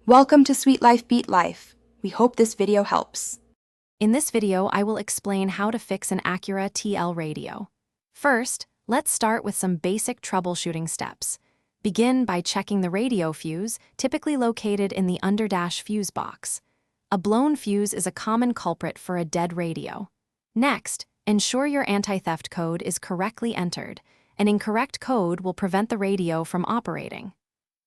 Welcome to Sweet Life Beat Life. We hope this video helps. In this video, I will explain how to fix an Acura TL radio. First, let's start with some basic troubleshooting steps. Begin by checking the radio fuse, typically located in the under-dash fuse box. A blown fuse is a common culprit for a dead radio. Next, ensure your anti-theft code is correctly entered. An incorrect code will prevent the radio from operating.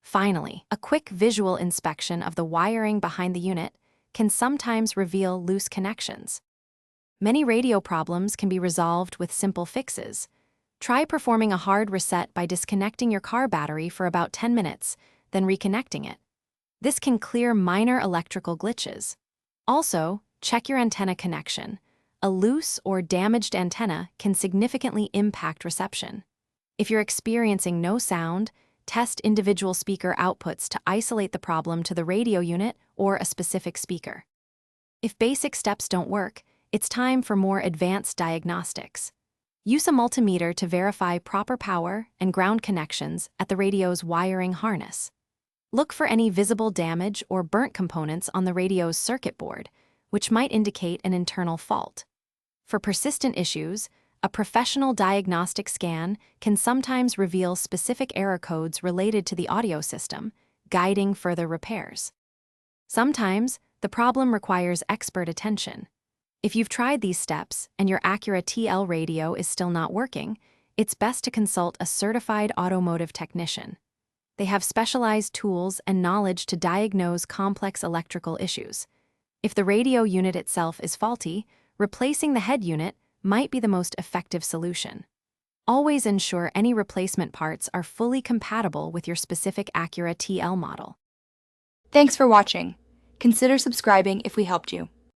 Finally, a quick visual inspection of the wiring behind the unit can sometimes reveal loose connections. Many radio problems can be resolved with simple fixes. Try performing a hard reset by disconnecting your car battery for about 10 minutes, then reconnecting it. This can clear minor electrical glitches. Also, check your antenna connection. A loose or damaged antenna can significantly impact reception. If you're experiencing no sound, test individual speaker outputs to isolate the problem to the radio unit or a specific speaker. If basic steps don't work, it's time for more advanced diagnostics. Use a multimeter to verify proper power and ground connections at the radio's wiring harness. Look for any visible damage or burnt components on the radio's circuit board, which might indicate an internal fault. For persistent issues, a professional diagnostic scan can sometimes reveal specific error codes related to the audio system, guiding further repairs. Sometimes, the problem requires expert attention. If you've tried these steps and your Acura TL radio is still not working, it's best to consult a certified automotive technician. They have specialized tools and knowledge to diagnose complex electrical issues. If the radio unit itself is faulty, replacing the head unit might be the most effective solution. Always ensure any replacement parts are fully compatible with your specific Acura TL model. Thanks for watching. Consider subscribing if we helped you.